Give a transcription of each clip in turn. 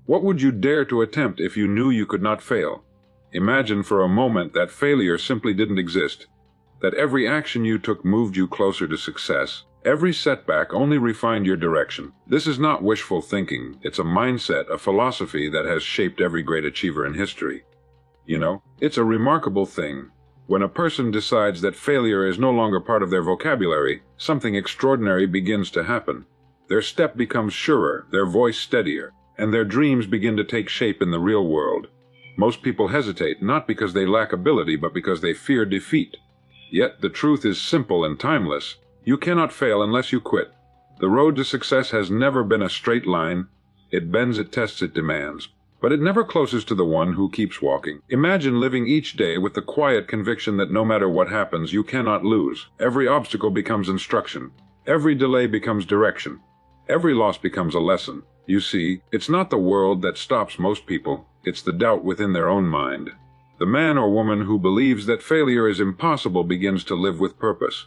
What would you dare to attempt if you knew you could not fail? Imagine for a moment that failure simply didn't exist, that every action you took moved you closer to success. Every setback only refined your direction. This is not wishful thinking. It's a mindset, a philosophy that has shaped every great achiever in history. You know, it's a remarkable thing. When a person decides that failure is no longer part of their vocabulary, something extraordinary begins to happen. Their step becomes surer, their voice steadier, and their dreams begin to take shape in the real world. Most people hesitate, not because they lack ability, but because they fear defeat. Yet the truth is simple and timeless. You cannot fail unless you quit. The road to success has never been a straight line. It bends, it tests, it demands. But it never closes to the one who keeps walking. Imagine living each day with the quiet conviction that no matter what happens, you cannot lose. Every obstacle becomes instruction. Every delay becomes direction. Every loss becomes a lesson. You see, it's not the world that stops most people. It's the doubt within their own mind. The man or woman who believes that failure is impossible begins to live with purpose.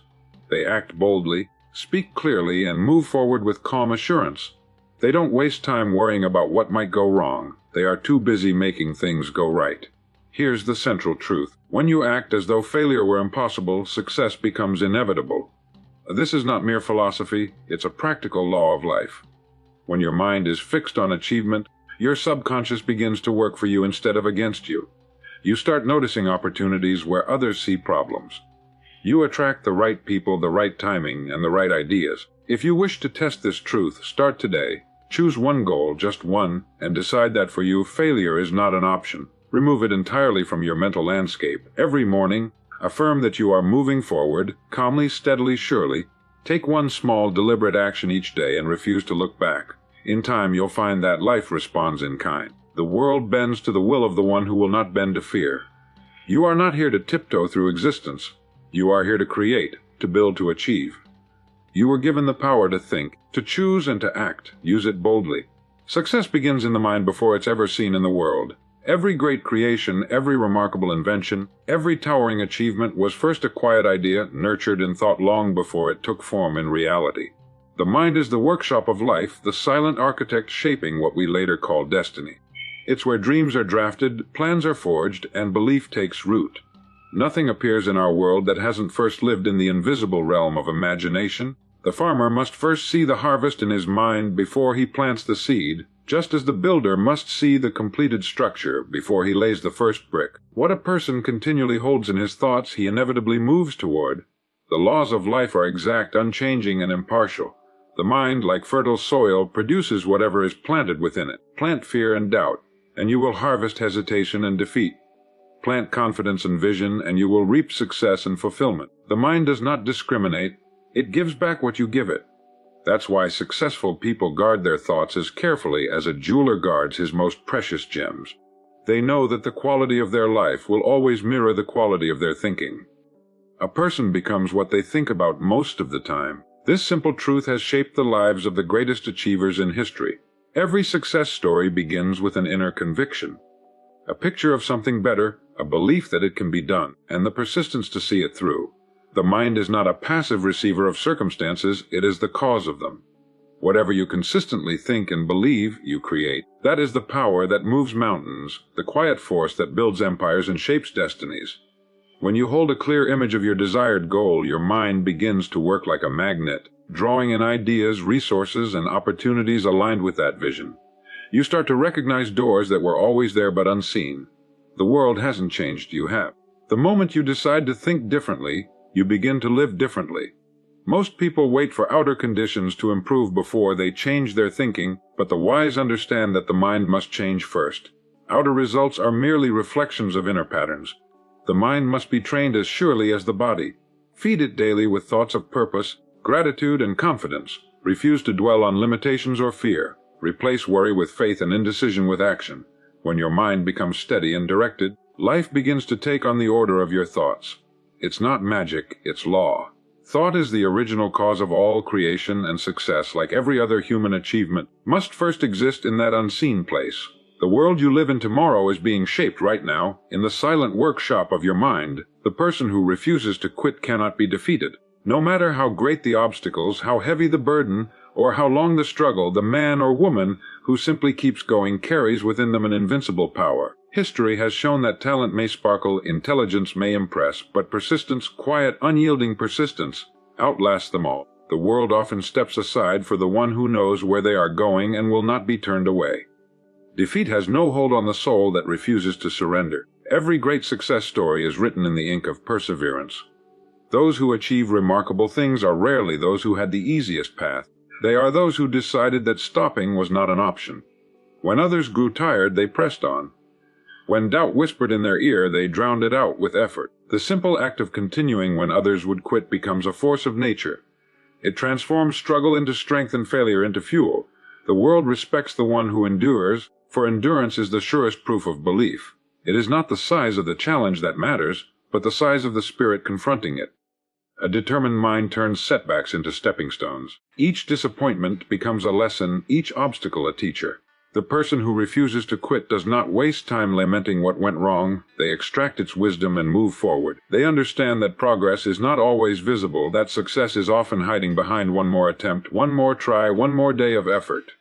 They act boldly, speak clearly, and move forward with calm assurance. They don't waste time worrying about what might go wrong. They are too busy making things go right. Here's the central truth. When you act as though failure were impossible, success becomes inevitable. This is not mere philosophy, it's a practical law of life. When your mind is fixed on achievement, your subconscious begins to work for you instead of against you. You start noticing opportunities where others see problems. You attract the right people, the right timing, and the right ideas. If you wish to test this truth, start today. Choose one goal, just one, and decide that for you, failure is not an option. Remove it entirely from your mental landscape. Every morning, affirm that you are moving forward, calmly, steadily, surely. Take one small, deliberate action each day and refuse to look back. In time, you'll find that life responds in kind. The world bends to the will of the one who will not bend to fear. You are not here to tiptoe through existence. You are here to create, to build, to achieve. You were given the power to think, to choose, and to act. Use it boldly. Success begins in the mind before it's ever seen in the world. Every great creation, every remarkable invention, every towering achievement was first a quiet idea, nurtured and thought long before it took form in reality. The mind is the workshop of life, the silent architect shaping what we later call destiny. It's where dreams are drafted, plans are forged, and belief takes root. Nothing appears in our world that hasn't first lived in the invisible realm of imagination. The farmer must first see the harvest in his mind before he plants the seed, just as the builder must see the completed structure before he lays the first brick. What a person continually holds in his thoughts, he inevitably moves toward. The laws of life are exact, unchanging, and impartial. The mind, like fertile soil, produces whatever is planted within it. Plant fear and doubt, and you will harvest hesitation and defeat. Plant confidence and vision, and you will reap success and fulfillment. The mind does not discriminate. It gives back what you give it. That's why successful people guard their thoughts as carefully as a jeweler guards his most precious gems. They know that the quality of their life will always mirror the quality of their thinking. A person becomes what they think about most of the time. This simple truth has shaped the lives of the greatest achievers in history. Every success story begins with an inner conviction. A picture of something better, a belief that it can be done, and the persistence to see it through. The mind is not a passive receiver of circumstances, it is the cause of them. Whatever you consistently think and believe, you create. That is the power that moves mountains, the quiet force that builds empires and shapes destinies. When you hold a clear image of your desired goal, your mind begins to work like a magnet, drawing in ideas, resources, and opportunities aligned with that vision. You start to recognize doors that were always there but unseen. The world hasn't changed, you have. The moment you decide to think differently, you begin to live differently. Most people wait for outer conditions to improve before they change their thinking, but the wise understand that the mind must change first. Outer results are merely reflections of inner patterns. The mind must be trained as surely as the body. Feed it daily with thoughts of purpose, gratitude, and confidence. Refuse to dwell on limitations or fear. Replace worry with faith and indecision with action. When your mind becomes steady and directed, life begins to take on the order of your thoughts. It's not magic, it's law. Thought is the original cause of all creation, and success, like every other human achievement, must first exist in that unseen place. The world you live in tomorrow is being shaped right now, in the silent workshop of your mind. The person who refuses to quit cannot be defeated. No matter how great the obstacles, how heavy the burden, or how long the struggle, the man or woman who simply keeps going carries within them an invincible power. History has shown that talent may sparkle, intelligence may impress, but persistence, quiet, unyielding persistence, outlasts them all. The world often steps aside for the one who knows where they are going and will not be turned away. Defeat has no hold on the soul that refuses to surrender. Every great success story is written in the ink of perseverance. Those who achieve remarkable things are rarely those who had the easiest path. They are those who decided that stopping was not an option. When others grew tired, they pressed on. When doubt whispered in their ear, they drowned it out with effort. The simple act of continuing when others would quit becomes a force of nature. It transforms struggle into strength and failure into fuel. The world respects the one who endures, for endurance is the surest proof of belief. It is not the size of the challenge that matters, but the size of the spirit confronting it. A determined mind turns setbacks into stepping stones. Each disappointment becomes a lesson, each obstacle a teacher. The person who refuses to quit does not waste time lamenting what went wrong. They extract its wisdom and move forward. They understand that progress is not always visible, that success is often hiding behind one more attempt, one more try, one more day of effort.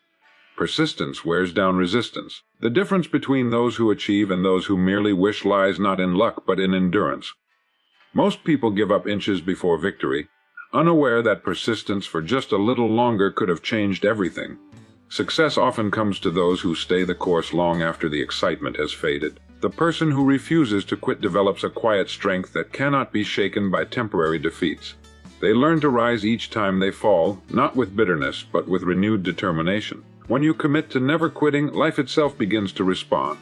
Persistence wears down resistance. The difference between those who achieve and those who merely wish lies not in luck but in endurance. Most people give up inches before victory, unaware that persistence for just a little longer could have changed everything. Success often comes to those who stay the course long after the excitement has faded. The person who refuses to quit develops a quiet strength that cannot be shaken by temporary defeats. They learn to rise each time they fall, not with bitterness, but with renewed determination. When you commit to never quitting, life itself begins to respond.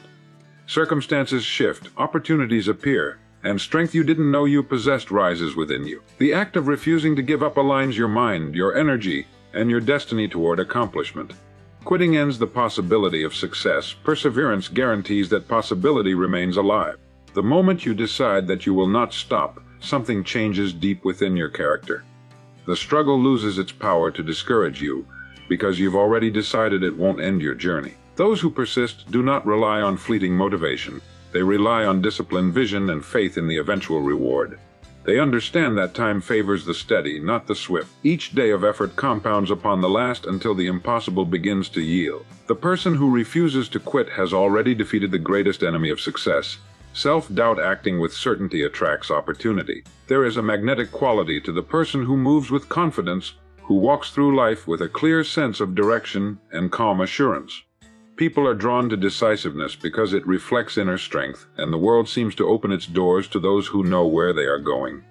Circumstances shift, opportunities appear, and strength you didn't know you possessed rises within you. The act of refusing to give up aligns your mind, your energy, and your destiny toward accomplishment. Quitting ends the possibility of success. Perseverance guarantees that possibility remains alive. The moment you decide that you will not stop, something changes deep within your character. The struggle loses its power to discourage you, because you've already decided it won't end your journey. Those who persist do not rely on fleeting motivation. They rely on discipline, vision, and faith in the eventual reward. They understand that time favors the steady, not the swift. Each day of effort compounds upon the last until the impossible begins to yield. The person who refuses to quit has already defeated the greatest enemy of success. Self-doubt acting with certainty attracts opportunity. There is a magnetic quality to the person who moves with confidence, who walks through life with a clear sense of direction and calm assurance. People are drawn to decisiveness because it reflects inner strength, and the world seems to open its doors to those who know where they are going.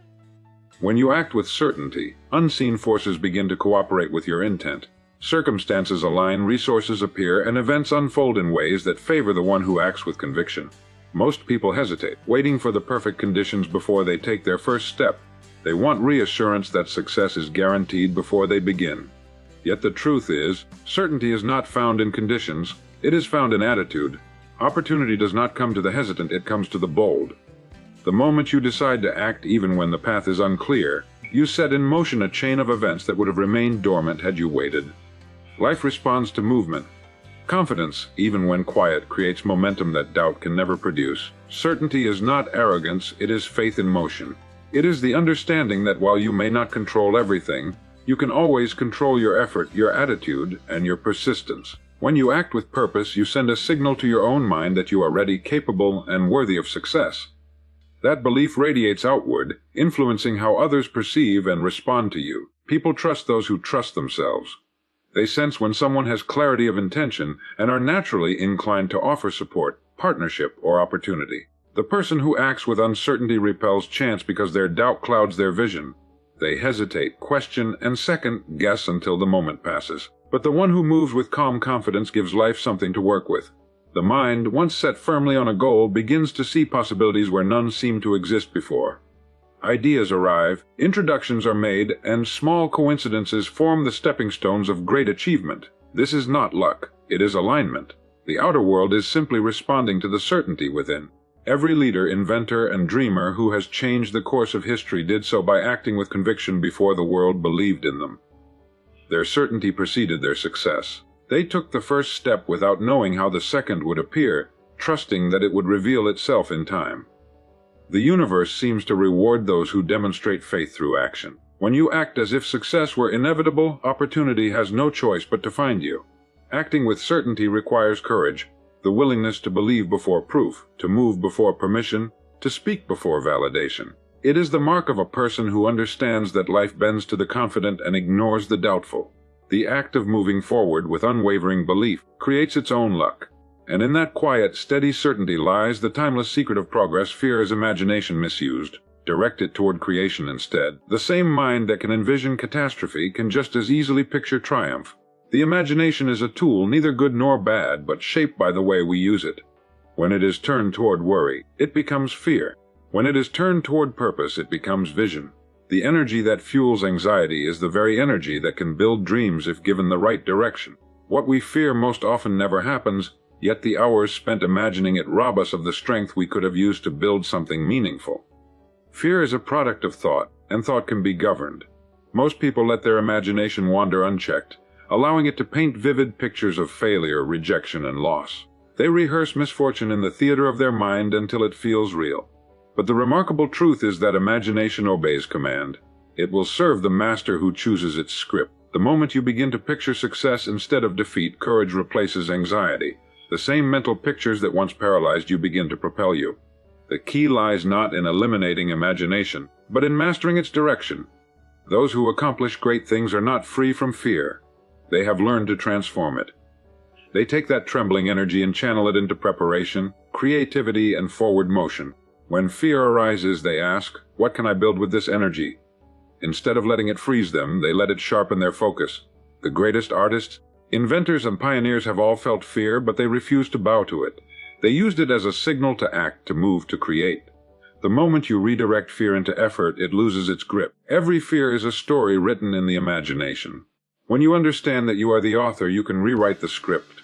When you act with certainty, unseen forces begin to cooperate with your intent. Circumstances align, resources appear, and events unfold in ways that favor the one who acts with conviction. Most people hesitate, waiting for the perfect conditions before they take their first step. They want reassurance that success is guaranteed before they begin. Yet the truth is, certainty is not found in conditions. It is found in attitude. Opportunity does not come to the hesitant, it comes to the bold. The moment you decide to act even when the path is unclear, you set in motion a chain of events that would have remained dormant had you waited. Life responds to movement. Confidence, even when quiet, creates momentum that doubt can never produce. Certainty is not arrogance, it is faith in motion. It is the understanding that while you may not control everything, you can always control your effort, your attitude, and your persistence. When you act with purpose, you send a signal to your own mind that you are ready, capable, and worthy of success. That belief radiates outward, influencing how others perceive and respond to you. People trust those who trust themselves. They sense when someone has clarity of intention and are naturally inclined to offer support, partnership, or opportunity. The person who acts with uncertainty repels chance because their doubt clouds their vision. They hesitate, question, and second guess until the moment passes. But the one who moves with calm confidence gives life something to work with. The mind, once set firmly on a goal, begins to see possibilities where none seemed to exist before. Ideas arrive, introductions are made, and small coincidences form the stepping stones of great achievement. This is not luck, it is alignment. The outer world is simply responding to the certainty within. Every leader, inventor, and dreamer who has changed the course of history did so by acting with conviction before the world believed in them. Their certainty preceded their success. They took the first step without knowing how the second would appear, trusting that it would reveal itself in time. The universe seems to reward those who demonstrate faith through action. When you act as if success were inevitable, opportunity has no choice but to find you. Acting with certainty requires courage, the willingness to believe before proof, to move before permission, to speak before validation. It is the mark of a person who understands that life bends to the confident and ignores the doubtful. The act of moving forward with unwavering belief creates its own luck. And in that quiet, steady certainty lies the timeless secret of progress. Fear is imagination misused. Direct it toward creation instead. The same mind that can envision catastrophe can just as easily picture triumph. The imagination is a tool neither good nor bad, but shaped by the way we use it. When it is turned toward worry, it becomes fear. When it is turned toward purpose, it becomes vision. The energy that fuels anxiety is the very energy that can build dreams if given the right direction. What we fear most often never happens, yet the hours spent imagining it rob us of the strength we could have used to build something meaningful. Fear is a product of thought, and thought can be governed. Most people let their imagination wander unchecked, allowing it to paint vivid pictures of failure, rejection, and loss. They rehearse misfortune in the theater of their mind until it feels real. But the remarkable truth is that imagination obeys command. It will serve the master who chooses its script. The moment you begin to picture success instead of defeat, courage replaces anxiety. The same mental pictures that once paralyzed you begin to propel you. The key lies not in eliminating imagination, but in mastering its direction. Those who accomplish great things are not free from fear. They have learned to transform it. They take that trembling energy and channel it into preparation, creativity, and forward motion. When fear arises, they ask, "What can I build with this energy?" Instead of letting it freeze them, they let it sharpen their focus. The greatest artists, inventors, and pioneers have all felt fear, but they refused to bow to it. They used it as a signal to act, to move, to create. The moment you redirect fear into effort, it loses its grip. Every fear is a story written in the imagination. When you understand that you are the author, you can rewrite the script.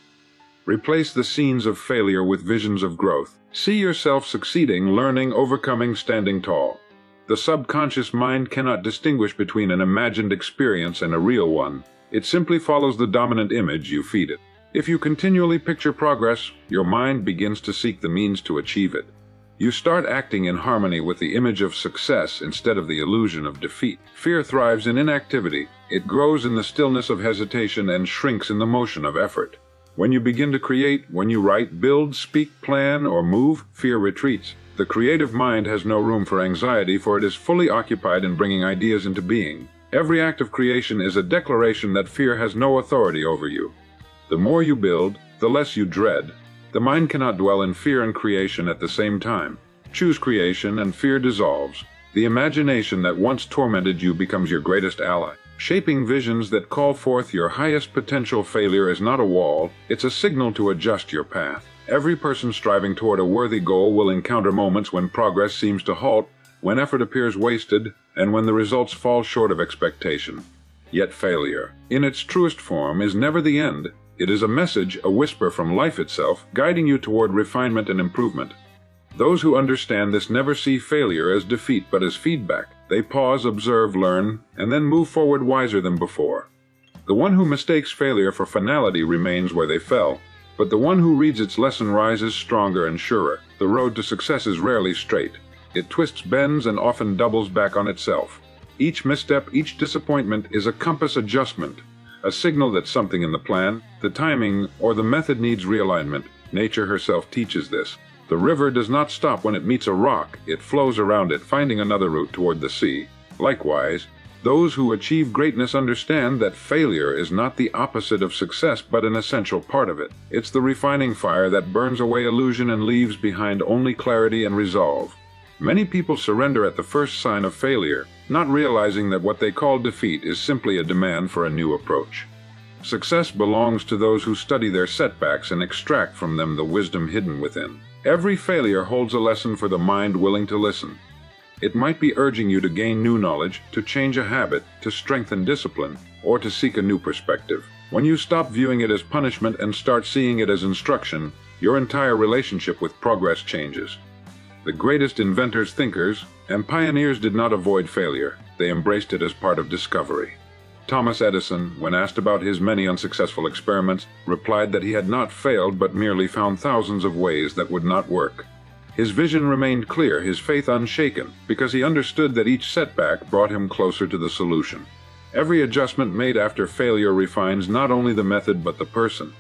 Replace the scenes of failure with visions of growth. See yourself succeeding, learning, overcoming, standing tall. The subconscious mind cannot distinguish between an imagined experience and a real one. It simply follows the dominant image you feed it. If you continually picture progress, your mind begins to seek the means to achieve it. You start acting in harmony with the image of success instead of the illusion of defeat. Fear thrives in inactivity. It grows in the stillness of hesitation and shrinks in the motion of effort. When you begin to create, when you write, build, speak, plan, or move, fear retreats. The creative mind has no room for anxiety, for it is fully occupied in bringing ideas into being. Every act of creation is a declaration that fear has no authority over you. The more you build, the less you dread. The mind cannot dwell in fear and creation at the same time. Choose creation and fear dissolves. The imagination that once tormented you becomes your greatest ally. Shaping visions that call forth your highest potential. Failure is not a wall, it's a signal to adjust your path. Every person striving toward a worthy goal will encounter moments when progress seems to halt, when effort appears wasted, and when the results fall short of expectation. Yet failure, in its truest form, is never the end. It is a message, a whisper from life itself, guiding you toward refinement and improvement. Those who understand this never see failure as defeat but as feedback. They pause, observe, learn, and then move forward wiser than before. The one who mistakes failure for finality remains where they fell, but the one who reads its lesson rises stronger and surer. The road to success is rarely straight. It twists, bends, and often doubles back on itself. Each misstep, each disappointment is a compass adjustment, a signal that something in the plan, the timing, or the method needs realignment. Nature herself teaches this. The river does not stop when it meets a rock, it flows around it, finding another route toward the sea. Likewise, those who achieve greatness understand that failure is not the opposite of success, but an essential part of it. It's the refining fire that burns away illusion and leaves behind only clarity and resolve. Many people surrender at the first sign of failure, not realizing that what they call defeat is simply a demand for a new approach. Success belongs to those who study their setbacks and extract from them the wisdom hidden within. Every failure holds a lesson for the mind willing to listen. It might be urging you to gain new knowledge, to change a habit, to strengthen discipline, or to seek a new perspective. When you stop viewing it as punishment and start seeing it as instruction, your entire relationship with progress changes. The greatest inventors, thinkers, and pioneers did not avoid failure. They embraced it as part of discovery. Thomas Edison, when asked about his many unsuccessful experiments, replied that he had not failed but merely found thousands of ways that would not work. His vision remained clear, his faith unshaken, because he understood that each setback brought him closer to the solution. Every adjustment made after failure refines not only the method but the person.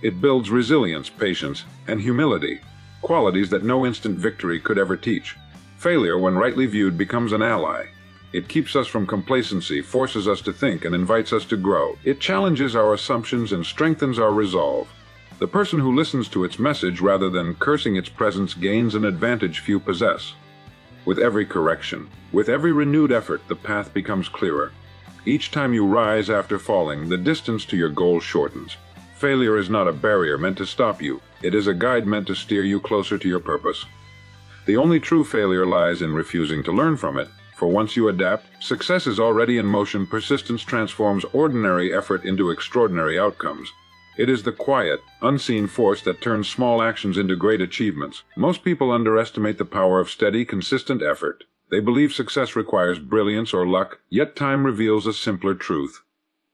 It builds resilience, patience, and humility, qualities that no instant victory could ever teach. Failure, when rightly viewed, becomes an ally. It keeps us from complacency, forces us to think, and invites us to grow. It challenges our assumptions and strengthens our resolve. The person who listens to its message rather than cursing its presence gains an advantage few possess. With every correction, with every renewed effort, the path becomes clearer. Each time you rise after falling, the distance to your goal shortens. Failure is not a barrier meant to stop you. It is a guide meant to steer you closer to your purpose. The only true failure lies in refusing to learn from it. For once you adapt, success is already in motion. Persistence transforms ordinary effort into extraordinary outcomes. It is the quiet, unseen force that turns small actions into great achievements. Most people underestimate the power of steady, consistent effort. They believe success requires brilliance or luck, yet time reveals a simpler truth.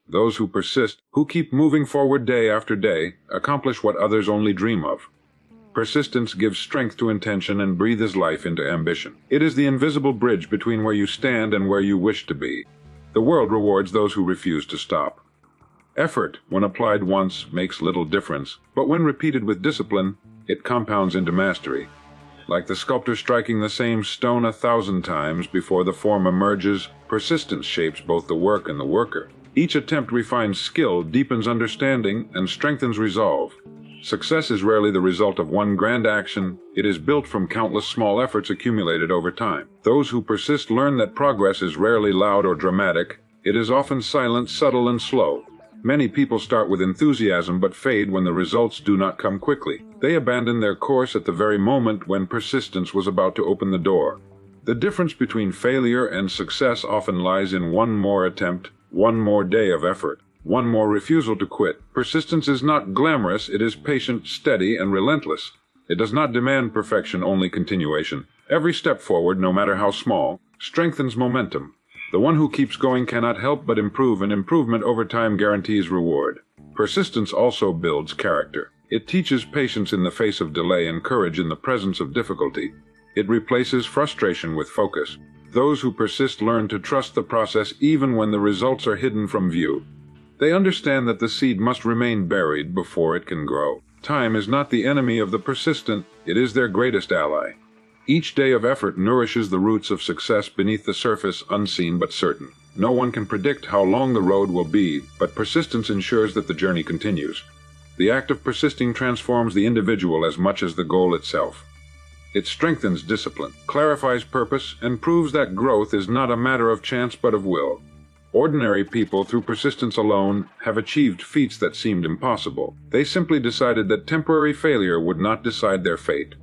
Those who persist, who keep moving forward day after day, accomplish what others only dream of. Persistence gives strength to intention and breathes life into ambition. It is the invisible bridge between where you stand and where you wish to be. The world rewards those who refuse to stop. Effort, when applied once, makes little difference, but when repeated with discipline, it compounds into mastery. Like the sculptor striking the same stone 1,000 times before the form emerges, persistence shapes both the work and the worker. Each attempt refines skill, deepens understanding, and strengthens resolve. Success is rarely the result of one grand action. It is built from countless small efforts accumulated over time. Those who persist learn that progress is rarely loud or dramatic. It is often silent, subtle, and slow. Many people start with enthusiasm but fade when the results do not come quickly. They abandon their course at the very moment when persistence was about to open the door. The difference between failure and success often lies in one more attempt, one more day of effort, one more refusal to quit. Persistence is not glamorous, it is patient, steady, and relentless. It does not demand perfection, only continuation. Every step forward, no matter how small, strengthens momentum. The one who keeps going cannot help but improve, and improvement over time guarantees reward. Persistence also builds character. It teaches patience in the face of delay and courage in the presence of difficulty. It replaces frustration with focus. Those who persist learn to trust the process even when the results are hidden from view. They understand that the seed must remain buried before it can grow. Time is not the enemy of the persistent, it is their greatest ally. Each day of effort nourishes the roots of success beneath the surface, unseen but certain. No one can predict how long the road will be, but persistence ensures that the journey continues. The act of persisting transforms the individual as much as the goal itself. It strengthens discipline, clarifies purpose, and proves that growth is not a matter of chance but of will. Ordinary people, through persistence alone, have achieved feats that seemed impossible. They simply decided that temporary failure would not decide their fate.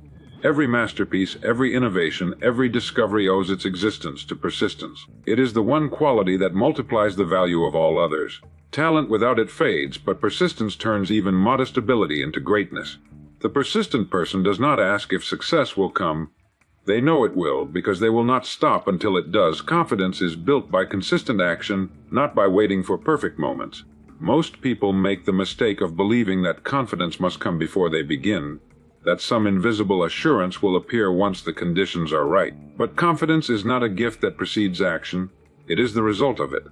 Every masterpiece, every innovation, every discovery owes its existence to persistence. It is the one quality that multiplies the value of all others. Talent without it fades, but persistence turns even modest ability into greatness. The persistent person does not ask if success will come. They know it will, because they will not stop until it does. Confidence is built by consistent action, not by waiting for perfect moments. Most people make the mistake of believing that confidence must come before they begin, that some invisible assurance will appear once the conditions are right. But confidence is not a gift that precedes action, it is the result of it.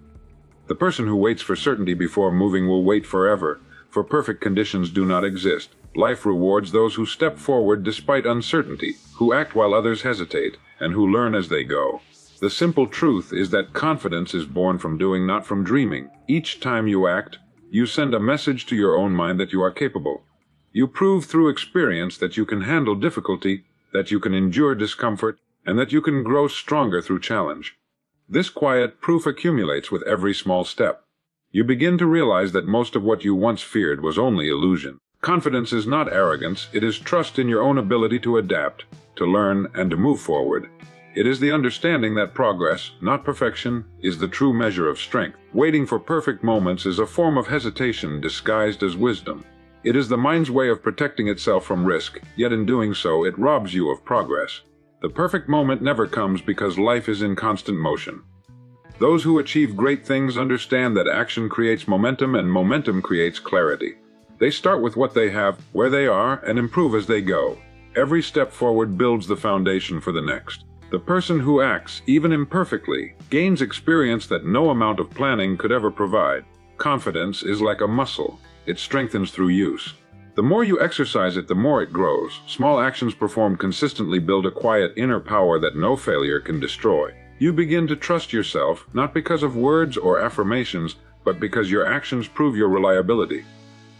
The person who waits for certainty before moving will wait forever, for perfect conditions do not exist. Life rewards those who step forward despite uncertainty, who act while others hesitate, and who learn as they go. The simple truth is that confidence is born from doing, not from dreaming. Each time you act, you send a message to your own mind that you are capable. You prove through experience that you can handle difficulty, that you can endure discomfort, and that you can grow stronger through challenge. This quiet proof accumulates with every small step. You begin to realize that most of what you once feared was only illusion. Confidence is not arrogance, it is trust in your own ability to adapt, to learn, and to move forward. It is the understanding that progress, not perfection, is the true measure of strength. Waiting for perfect moments is a form of hesitation disguised as wisdom. It is the mind's way of protecting itself from risk, yet in doing so it robs you of progress. The perfect moment never comes because life is in constant motion. Those who achieve great things understand that action creates momentum and momentum creates clarity. They start with what they have, where they are, and improve as they go. Every step forward builds the foundation for the next. The person who acts, even imperfectly, gains experience that no amount of planning could ever provide. Confidence is like a muscle. It strengthens through use. The more you exercise it, the more it grows. Small actions performed consistently build a quiet inner power that no failure can destroy. You begin to trust yourself, not because of words or affirmations, but because your actions prove your reliability.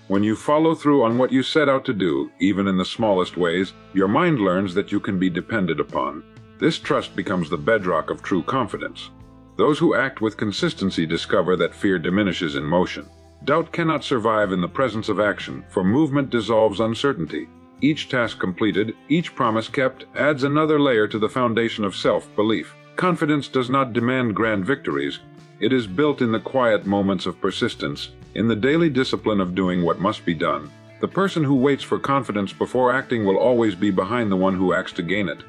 When you follow through on what you set out to do, even in the smallest ways, your mind learns that you can be depended upon. This trust becomes the bedrock of true confidence. Those who act with consistency discover that fear diminishes in motion. Doubt cannot survive in the presence of action, for movement dissolves uncertainty. Each task completed, each promise kept, adds another layer to the foundation of self-belief. Confidence does not demand grand victories. It is built in the quiet moments of persistence, in the daily discipline of doing what must be done. The person who waits for confidence before acting will always be behind the one who acts to gain it.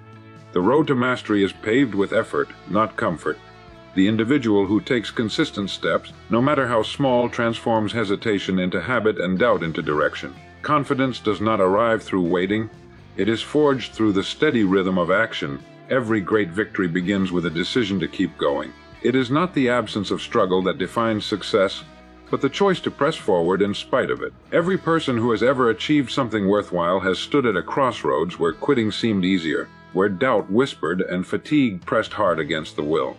The road to mastery is paved with effort, not comfort. The individual who takes consistent steps, no matter how small, transforms hesitation into habit and doubt into direction. Confidence does not arrive through waiting. It is forged through the steady rhythm of action. Every great victory begins with a decision to keep going. It is not the absence of struggle that defines success, but the choice to press forward in spite of it. Every person who has ever achieved something worthwhile has stood at a crossroads where quitting seemed easier, where doubt whispered and fatigue pressed hard against the will.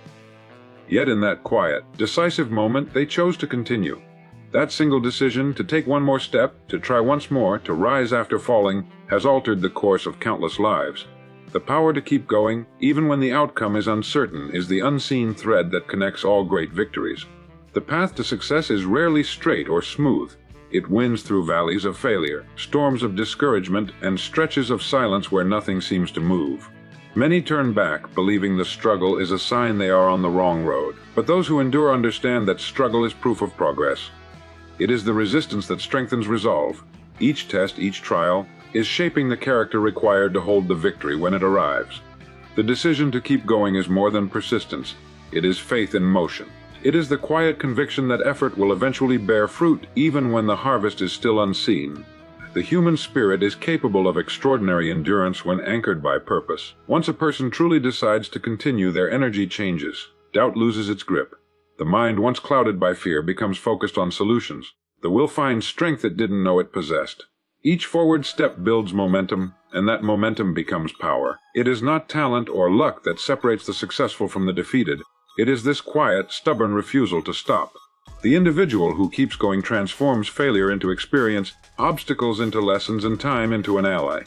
Yet in that quiet, decisive moment, they chose to continue. That single decision, to take one more step, to try once more, to rise after falling, has altered the course of countless lives. The power to keep going, even when the outcome is uncertain, is the unseen thread that connects all great victories. The path to success is rarely straight or smooth. It winds through valleys of failure, storms of discouragement, and stretches of silence where nothing seems to move. Many turn back, believing the struggle is a sign they are on the wrong road. But those who endure understand that struggle is proof of progress. It is the resistance that strengthens resolve. Each test, each trial, is shaping the character required to hold the victory when it arrives. The decision to keep going is more than persistence. It is faith in motion. It is the quiet conviction that effort will eventually bear fruit even when the harvest is still unseen. The human spirit is capable of extraordinary endurance when anchored by purpose. Once a person truly decides to continue, their energy changes. Doubt loses its grip. The mind, once clouded by fear, becomes focused on solutions. The will finds strength it didn't know it possessed. Each forward step builds momentum, and that momentum becomes power. It is not talent or luck that separates the successful from the defeated. It is this quiet, stubborn refusal to stop. The individual who keeps going transforms failure into experience, obstacles into lessons, and time into an ally.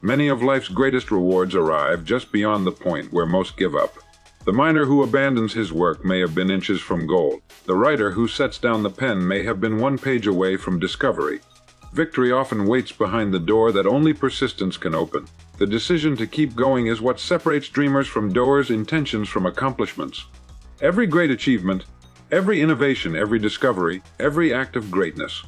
Many of life's greatest rewards arrive just beyond the point where most give up. The miner who abandons his work may have been inches from gold. The writer who sets down the pen may have been one page away from discovery. Victory often waits behind the door that only persistence can open. The decision to keep going is what separates dreamers from doers, intentions from accomplishments. Every great achievement, every innovation, every discovery, every act of greatness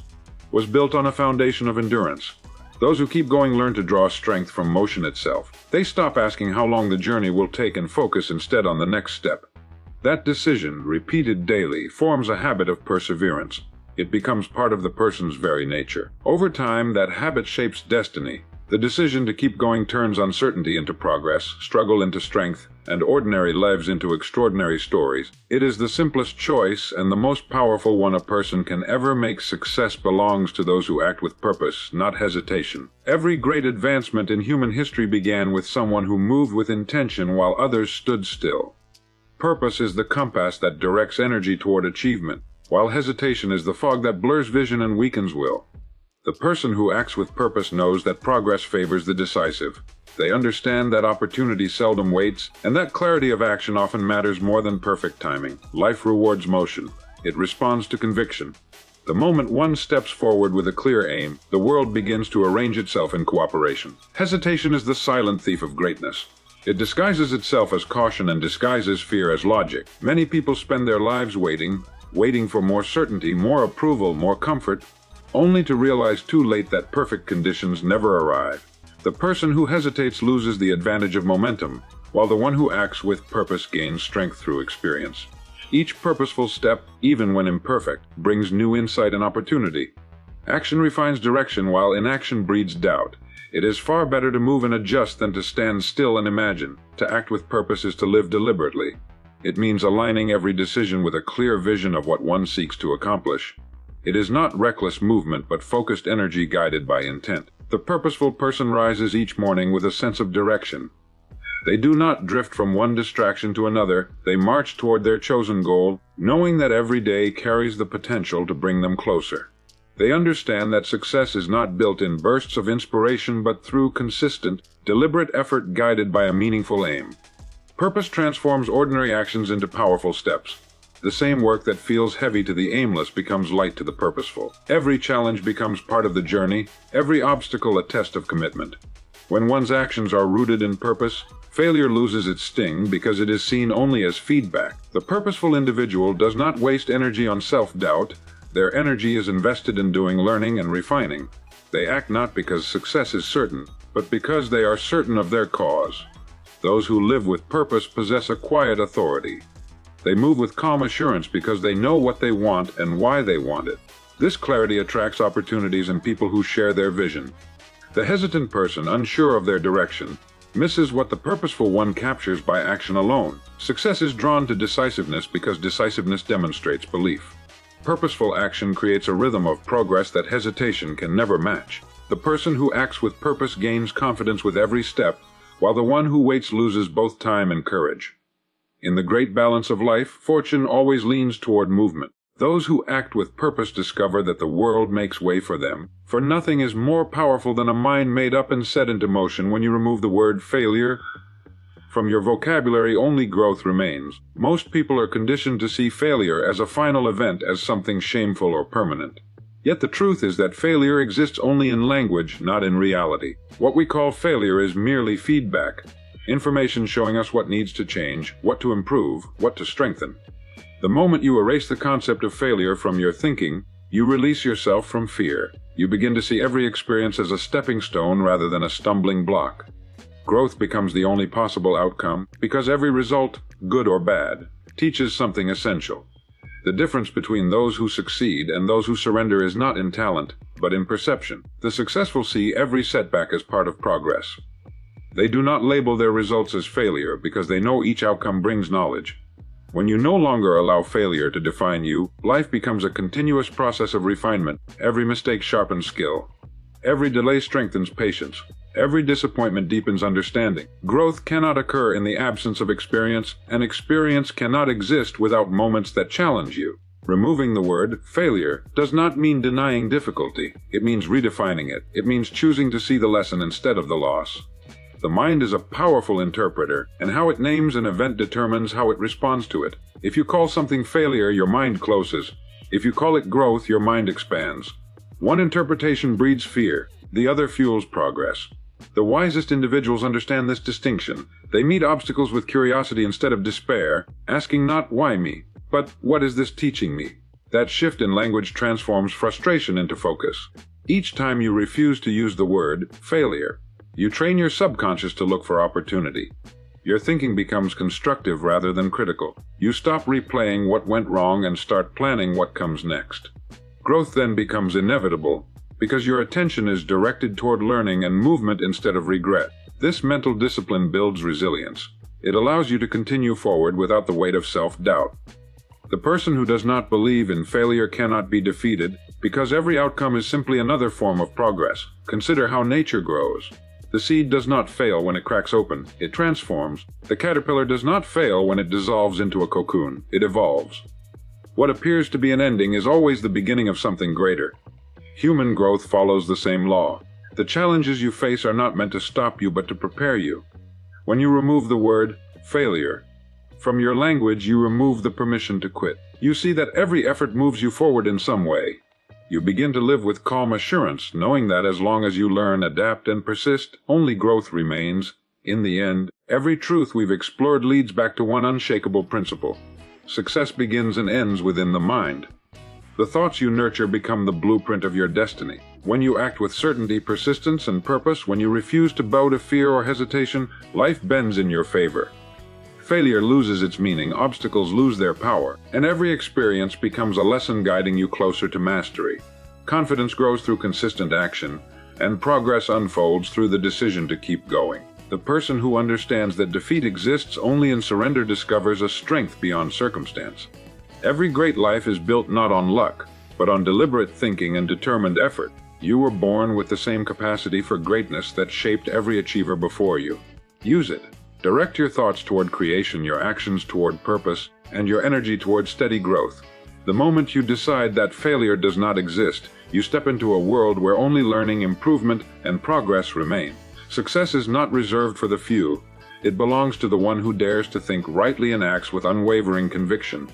was built on a foundation of endurance. Those who keep going learn to draw strength from motion itself. They stop asking how long the journey will take and focus instead on the next step. That decision, repeated daily, forms a habit of perseverance. It becomes part of the person's very nature. Over time, that habit shapes destiny. The decision to keep going turns uncertainty into progress, struggle into strength, and ordinary lives into extraordinary stories. It is the simplest choice and the most powerful one a person can ever make. Success belongs to those who act with purpose, not hesitation. Every great advancement in human history began with someone who moved with intention while others stood still. Purpose is the compass that directs energy toward achievement, while hesitation is the fog that blurs vision and weakens will. The person who acts with purpose knows that progress favors the decisive. They understand that opportunity seldom waits, and that clarity of action often matters more than perfect timing. Life rewards motion. It responds to conviction. The moment one steps forward with a clear aim, the world begins to arrange itself in cooperation. Hesitation is the silent thief of greatness. It disguises itself as caution and disguises fear as logic. Many people spend their lives waiting for more certainty, more approval, more comfort, only to realize too late that perfect conditions never arrive. The person who hesitates loses the advantage of momentum, while the one who acts with purpose gains strength through experience. Each purposeful step, even when imperfect, brings new insight and opportunity. Action refines direction while inaction breeds doubt. It is far better to move and adjust than to stand still and imagine. To act with purpose is to live deliberately. It means aligning every decision with a clear vision of what one seeks to accomplish. It is not reckless movement but focused energy guided by intent. The purposeful person rises each morning with a sense of direction. They do not drift from one distraction to another. They march toward their chosen goal, knowing that every day carries the potential to bring them closer. They understand that success is not built in bursts of inspiration but through consistent, deliberate effort guided by a meaningful aim. Purpose transforms ordinary actions into powerful steps. The same work that feels heavy to the aimless becomes light to the purposeful. Every challenge becomes part of the journey, every obstacle a test of commitment. When one's actions are rooted in purpose, failure loses its sting because it is seen only as feedback. The purposeful individual does not waste energy on self-doubt. Their energy is invested in doing, learning, and refining. They act not because success is certain, but because they are certain of their cause. Those who live with purpose possess a quiet authority. They move with calm assurance because they know what they want and why they want it. This clarity attracts opportunities and people who share their vision. The hesitant person, unsure of their direction, misses what the purposeful one captures by action alone. Success is drawn to decisiveness because decisiveness demonstrates belief. Purposeful action creates a rhythm of progress that hesitation can never match. The person who acts with purpose gains confidence with every step, while the one who waits loses both time and courage. In the great balance of life, fortune always leans toward movement. Those who act with purpose discover that the world makes way for them, for nothing is more powerful than a mind made up and set into motion. When you remove the word failure from your vocabulary, only growth remains. Most people are conditioned to see failure as a final event, as something shameful or permanent. Yet the truth is that failure exists only in language, not in reality. What we call failure is merely feedback. Information showing us what needs to change, what to improve, what to strengthen. The moment you erase the concept of failure from your thinking, you release yourself from fear. You begin to see every experience as a stepping stone rather than a stumbling block. Growth becomes the only possible outcome because every result, good or bad, teaches something essential. The difference between those who succeed and those who surrender is not in talent, but in perception. The successful see every setback as part of progress. They do not label their results as failure because they know each outcome brings knowledge. When you no longer allow failure to define you, life becomes a continuous process of refinement. Every mistake sharpens skill. Every delay strengthens patience. Every disappointment deepens understanding. Growth cannot occur in the absence of experience, and experience cannot exist without moments that challenge you. Removing the word failure does not mean denying difficulty. It means redefining it. It means choosing to see the lesson instead of the loss. The mind is a powerful interpreter, and how it names an event determines how it responds to it. If you call something failure, your mind closes. If you call it growth, your mind expands. One interpretation breeds fear, the other fuels progress. The wisest individuals understand this distinction. They meet obstacles with curiosity instead of despair, asking not why me, but what is this teaching me? That shift in language transforms frustration into focus. Each time you refuse to use the word failure, you train your subconscious to look for opportunity. Your thinking becomes constructive rather than critical. You stop replaying what went wrong and start planning what comes next. Growth then becomes inevitable, because your attention is directed toward learning and movement instead of regret. This mental discipline builds resilience. It allows you to continue forward without the weight of self-doubt. The person who does not believe in failure cannot be defeated, because every outcome is simply another form of progress. Consider how nature grows. The seed does not fail when it cracks open, it transforms. The caterpillar does not fail when it dissolves into a cocoon, it evolves. What appears to be an ending is always the beginning of something greater. Human growth follows the same law. The challenges you face are not meant to stop you but to prepare you. When you remove the word failure from your language, you remove the permission to quit. You see that every effort moves you forward in some way. You begin to live with calm assurance, knowing that as long as you learn, adapt, and persist, only growth remains. In the end, every truth we've explored leads back to one unshakable principle. Success begins and ends within the mind. The thoughts you nurture become the blueprint of your destiny. When you act with certainty, persistence, and purpose, when you refuse to bow to fear or hesitation, life bends in your favor. Failure loses its meaning, obstacles lose their power, and every experience becomes a lesson guiding you closer to mastery. Confidence grows through consistent action, and progress unfolds through the decision to keep going. The person who understands that defeat exists only in surrender discovers a strength beyond circumstance. Every great life is built not on luck, but on deliberate thinking and determined effort. You were born with the same capacity for greatness that shaped every achiever before you. Use it. Direct your thoughts toward creation, your actions toward purpose, and your energy toward steady growth. The moment you decide that failure does not exist, you step into a world where only learning, improvement, and progress remain. Success is not reserved for the few. It belongs to the one who dares to think rightly and acts with unwavering conviction.